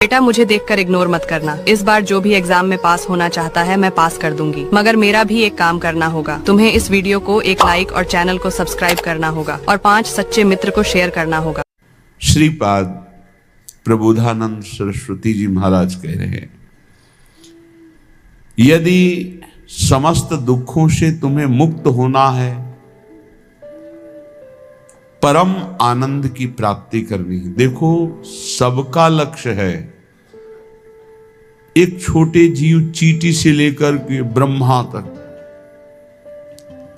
बेटा मुझे देखकर इग्नोर मत करना। इस बार जो भी एग्जाम में पास होना चाहता है मैं पास कर दूंगी, मगर मेरा भी एक काम करना होगा। तुम्हें इस वीडियो को एक लाइक और चैनल को सब्सक्राइब करना होगा और 5 सच्चे मित्र को शेयर करना होगा। श्रीपाद प्रबोधानंद सरस्वती जी महाराज कह रहे हैं, यदि समस्त दुखों से तुम्हें मुक्त होना है, परम आनंद की प्राप्ति करनी है। देखो, सबका लक्ष्य है एक छोटे जीव चींटी से लेकर के ब्रह्मा तक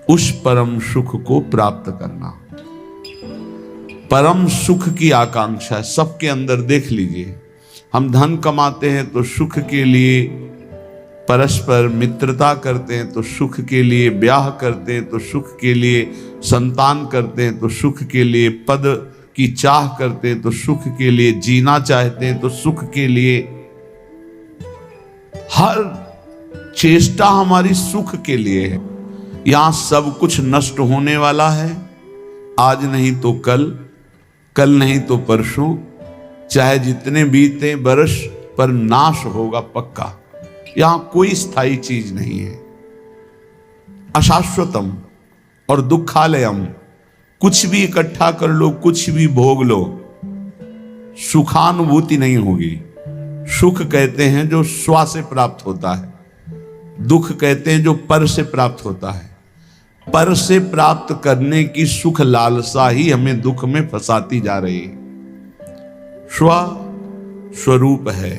उस परम सुख को प्राप्त करना। परम सुख की आकांक्षा है सबके अंदर। देख लीजिए, हम धन कमाते हैं तो सुख के लिए, परस्पर मित्रता करते हैं तो सुख के लिए, ब्याह करते हैं तो सुख के लिए, संतान करते हैं तो सुख के लिए, पद की चाह करते हैं तो सुख के लिए, जीना चाहते हैं तो सुख के लिए। हर चेष्टा हमारी सुख के लिए है। यहां सब कुछ नष्ट होने वाला है, आज नहीं तो कल, कल नहीं तो परसों, चाहे जितने बीते बरस, पर नाश होगा पक्का। यहां कोई स्थायी चीज नहीं है। अशाश्वतम और दुखालयम, कुछ भी इकट्ठा कर लो, कुछ भी भोग लो, सुखानुभूति नहीं होगी। सुख कहते हैं जो स्व से प्राप्त होता है, दुख कहते हैं जो पर से प्राप्त होता है। पर से प्राप्त करने की सुख लालसा ही हमें दुख में फंसाती जा रही है। स्व स्वरूप है,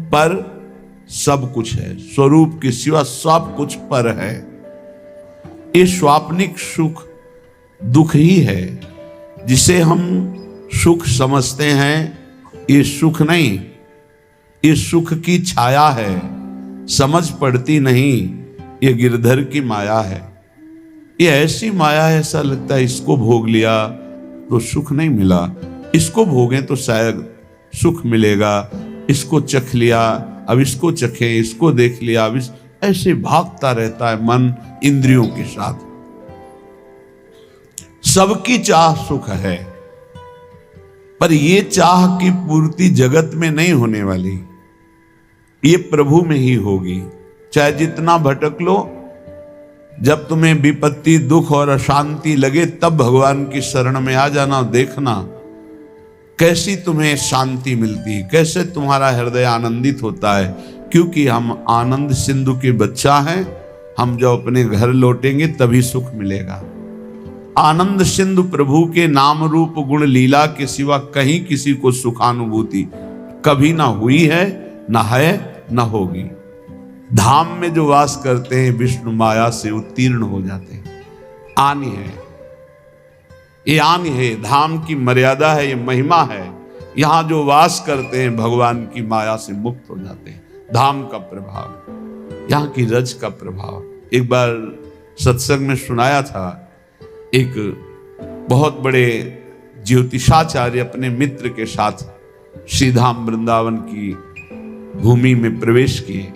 पर सब कुछ है। स्वरूप के सिवा सब कुछ पर है। ये स्वाप्निक सुख दुख ही है, जिसे हम सुख समझते हैं। ये सुख नहीं, ये सुख की छाया है, समझ पड़ती नहीं। ये गिरधर की माया है। ये ऐसी माया है, ऐसा लगता है इसको भोग लिया तो सुख नहीं मिला, इसको भोगें तो शायद सुख मिलेगा, इसको चख लिया अब इसको चखें, इसको देख लिया अब इस, ऐसे भागता रहता है मन इंद्रियों के साथ। सबकी चाह सुख है, पर यह चाह की पूर्ति जगत में नहीं होने वाली, ये प्रभु में ही होगी। चाहे जितना भटक लो, जब तुम्हें विपत्ति, दुख और अशांति लगे, तब भगवान की शरण में आ जाना। देखना कैसी तुम्हें शांति मिलती है, कैसे तुम्हारा हृदय आनंदित होता है। क्योंकि हम आनंद सिंधु के बच्चा हैं। हम जब अपने घर लौटेंगे तभी सुख मिलेगा। आनंद सिंधु प्रभु के नाम रूप गुण लीला के सिवा कहीं किसी को सुखानुभूति कभी ना हुई है, ना है, ना होगी। धाम में जो वास करते हैं विष्णु माया से उत्तीर्ण हो जाते हैं। आनी है, ये आन है, धाम की मर्यादा है, ये महिमा है। यहां जो वास करते हैं भगवान की माया से मुक्त हो जाते हैं। धाम का प्रभाव, यहां की रज का प्रभाव। एक बार सत्संग में सुनाया था, एक बहुत बड़े ज्योतिषाचार्य अपने मित्र के साथ श्रीधाम वृंदावन की भूमि में प्रवेश किए।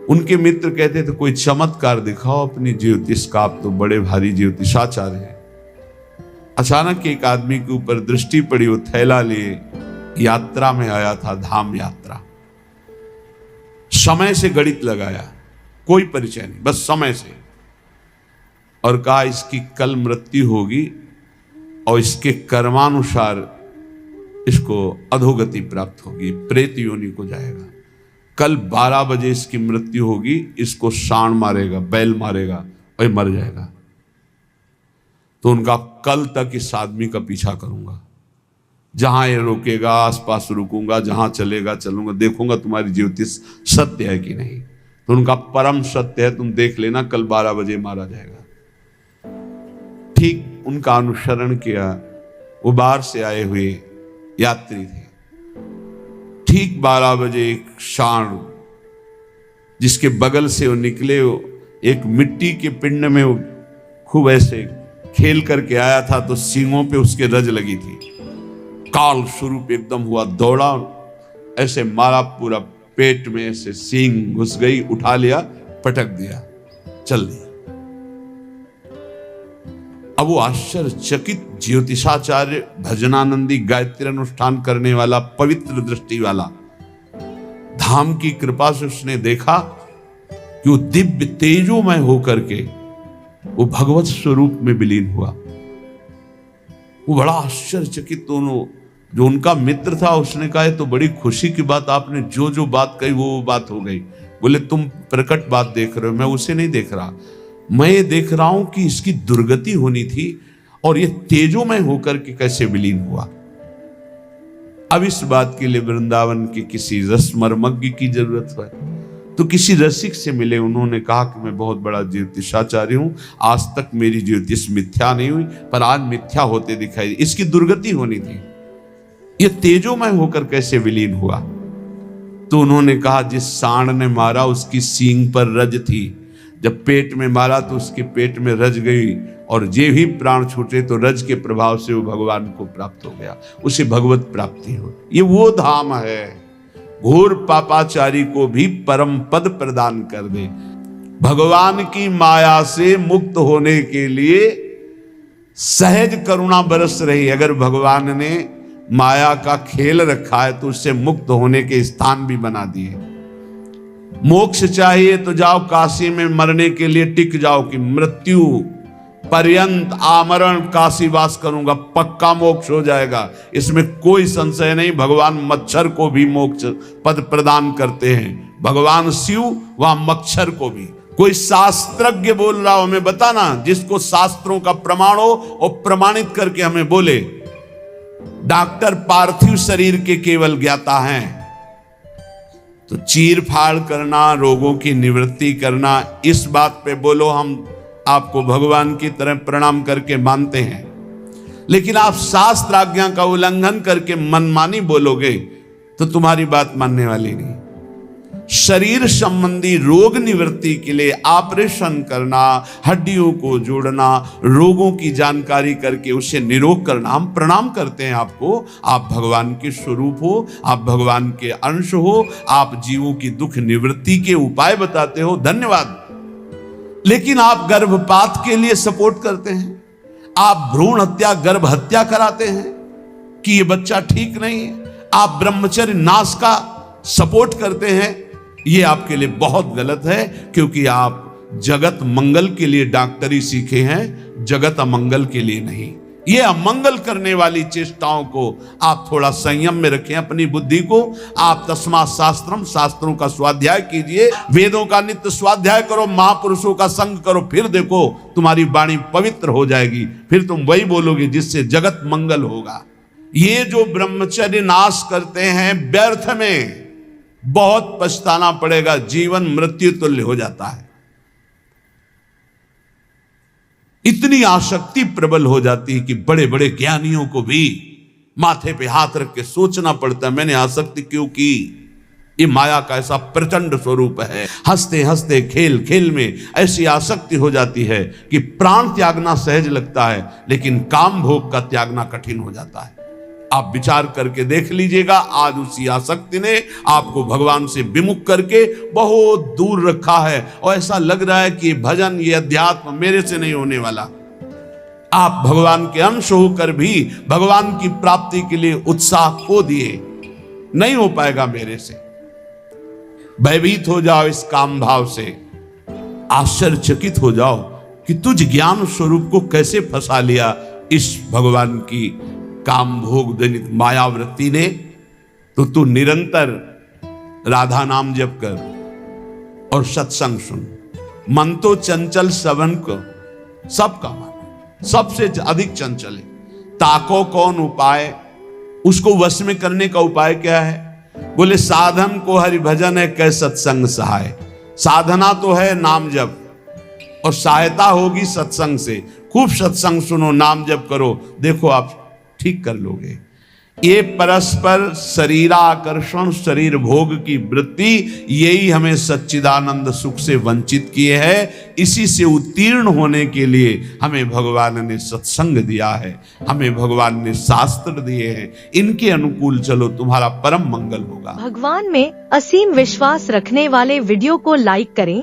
उनके मित्र कहते थे कोई चमत्कार दिखाओ अपनी ज्योतिष का, आप तो बड़े भारी ज्योतिषाचार्य हैं। अचानक एक आदमी के ऊपर दृष्टि पड़ी, वो थैला लिए यात्रा में आया था, धाम यात्रा। समय से गणित लगाया, कोई परिचय नहीं, बस समय से, और कहा इसकी कल मृत्यु होगी और इसके कर्मानुसार इसको अधोगति प्राप्त होगी, प्रेत योनि को जाएगा। कल 12 बजे इसकी मृत्यु होगी, इसको सांड मारेगा, बैल मारेगा और ये मर जाएगा। तो उनका कल तक इस आदमी का पीछा करूंगा, जहां ये रोकेगा आसपास रुकूंगा, जहां चलेगा चलूंगा, देखूंगा तुम्हारी ज्योतिष सत्य है कि नहीं। तो उनका परम सत्य है, तुम देख लेना कल 12 बजे मारा जाएगा। ठीक उनका अनुसरण किया। वो बाहर से आए हुए यात्री थे। ठीक 12 बजे एक सांड जिसके बगल से वो निकले, एक मिट्टी के पिंड में वो खूब ऐसे खेल करके आया था, तो सींगों पे उसके रज लगी थी। काल स्वरूप एकदम हुआ, दौड़ा, ऐसे मारा, पूरा पेट में ऐसे सींग घुस गई, उठा लिया, पटक दिया, चल दिया। अब वो आश्चर्यचकित ज्योतिषाचार्य, भजनानंदी, गायत्री अनुष्ठान करने वाला, पवित्र दृष्टि वाला, धाम की कृपा से उसने देखा कि वो दिव्य तेजोमय होकर के वो भगवत स्वरूप में विलीन हुआ। वो बड़ा आश्चर्यचकित, दोनों जो उनका मित्र था उसने कहा तो बड़ी खुशी की बात, आपने जो जो बात कही वो बात हो गई। बोले तुम प्रकट बात देख रहे हो, मैं उसे नहीं देख रहा, मैं ये देख रहा हूं कि इसकी दुर्गति होनी थी और ये तेजोमय होकर के कैसे विलीन हुआ। अब इस बात के लिए वृंदावन के किसी रसमर्मज्ञ की जरूरत है, तो किसी रसिक से मिले। उन्होंने कहा कि मैं बहुत बड़ा ज्योतिषाचार्य हूं, आज तक मेरी ज्योतिष मिथ्या नहीं हुई, पर आज मिथ्या होते दिखाई, इसकी दुर्गति होनी थी, ये तेजोमय होकर कैसे विलीन हुआ। तो उन्होंने कहा जिस सांड ने मारा उसकी सींग पर रज थी, जब पेट में मारा तो उसके पेट में रज गई, और जे ही प्राण छूटे तो रज के प्रभाव से वो भगवान को प्राप्त हो गया, उसे भगवत प्राप्ति हो। ये वो धाम है, घोर पापाचारी को भी परम पद प्रदान कर दे। भगवान की माया से मुक्त होने के लिए सहज करुणा बरस रही। अगर भगवान ने माया का खेल रखा है तो उससे मुक्त होने के स्थान भी बना दिए। मोक्ष चाहिए तो जाओ काशी में, मरने के लिए टिक जाओ कि मृत्यु पर्यंत आमरण काशी वास करूंगा, पक्का मोक्ष हो जाएगा, इसमें कोई संशय नहीं। भगवान मच्छर को भी मोक्ष पद प्रदान करते हैं, भगवान शिव वहां मच्छर को भी। कोई शास्त्रज्ञ बोल रहा हो हमें बताना, जिसको शास्त्रों का प्रमाण हो और प्रमाणित करके हमें बोले। डॉक्टर पार्थिव शरीर के केवल ज्ञाता हैं, तो चीर फाड़ करना, रोगों की निवृत्ति करना, इस बात पे बोलो हम आपको भगवान की तरह प्रणाम करके मानते हैं। लेकिन आप शास्त्र आज्ञा का उल्लंघन करके मनमानी बोलोगे तो तुम्हारी बात मानने वाली नहीं। शरीर संबंधी रोग निवृत्ति के लिए ऑपरेशन करना, हड्डियों को जोड़ना, रोगों की जानकारी करके उसे निरोग करना, हम प्रणाम करते हैं आपको। आप भगवान के स्वरूप हो, आप भगवान के अंश हो, आप जीवों की दुख निवृत्ति के उपाय बताते हो, धन्यवाद। लेकिन आप गर्भपात के लिए सपोर्ट करते हैं, आप भ्रूण हत्या, गर्भ हत्या कराते हैं कि ये बच्चा ठीक नहीं है, आप ब्रह्मचर्य नाश का सपोर्ट करते हैं। ये आपके लिए बहुत गलत है, क्योंकि आप जगत मंगल के लिए डॉक्टरी सीखे हैं, जगत अमंगल के लिए नहीं। ये अमंगल करने वाली चेष्टाओं को आप थोड़ा संयम में रखें अपनी बुद्धि को। आप तस्मात् शास्त्रम, शास्त्रों का स्वाध्याय कीजिए, वेदों का नित्य स्वाध्याय करो, महापुरुषों का संग करो, फिर देखो तुम्हारी वाणी पवित्र हो जाएगी, फिर तुम वही बोलोगे जिससे जगत मंगल होगा। ये जो ब्रह्मचर्य नाश करते हैं व्यर्थ में, बहुत पछताना पड़ेगा, जीवन मृत्यु तुल्य हो जाता है। इतनी आसक्ति प्रबल हो जाती है कि बड़े बड़े ज्ञानियों को भी माथे पे हाथ रख के सोचना पड़ता है, मैंने आसक्ति क्यों की। ये माया का ऐसा प्रचंड स्वरूप है, हंसते हंसते खेल खेल में ऐसी आसक्ति हो जाती है कि प्राण त्यागना सहज लगता है, लेकिन काम भोग का त्यागना कठिन हो जाता है। आप विचार करके देख लीजिएगा, आज उसी आसक्ति ने आपको भगवान से विमुख करके बहुत दूर रखा है, और ऐसा लग रहा है कि भजन, ये अध्यात्म मेरे से नहीं होने वाला। आप भगवान के अंश होकर भी भगवान की प्राप्ति के लिए उत्साह खो दिए, नहीं हो पाएगा मेरे से। भयभीत हो जाओ इस काम भाव से, आश्चर्यचकित हो जाओ कि तुझ ज्ञान स्वरूप को कैसे फंसा लिया इस भगवान की काम भोग जनित मायावृत्ति ने। तो तू निरंतर राधा नाम जप कर और सत्संग सुन। मन तो चंचल सवन को सबका मन सबसे अधिक चंचल है, ताको कौन उपाय, उसको वश में करने का उपाय क्या है? बोले साधन को हरि भजन है, कै सत्संग सहाय। साधना तो है नाम जप, और सहायता होगी सत्संग से। खूब सत्संग सुनो, नाम जप करो, देखो आप ठीक कर लोगे। ये परस्पर शरीराकर्षण, शरीर भोग की वृत्ति, यही हमें सच्चिदानंद सुख से वंचित किए है। इसी से उत्तीर्ण होने के लिए हमें भगवान ने सत्संग दिया है, हमें भगवान ने शास्त्र दिए हैं। इनके अनुकूल चलो, तुम्हारा परम मंगल होगा। भगवान में असीम विश्वास रखने वाले वीडियो को लाइक करें,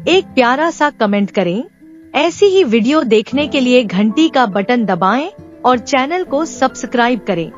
एक प्यारा सा कमेंट करें ऐसी ही वीडियो देखने के लिए घंटी का बटन दबाएं और चैनल को सब्सक्राइब करें।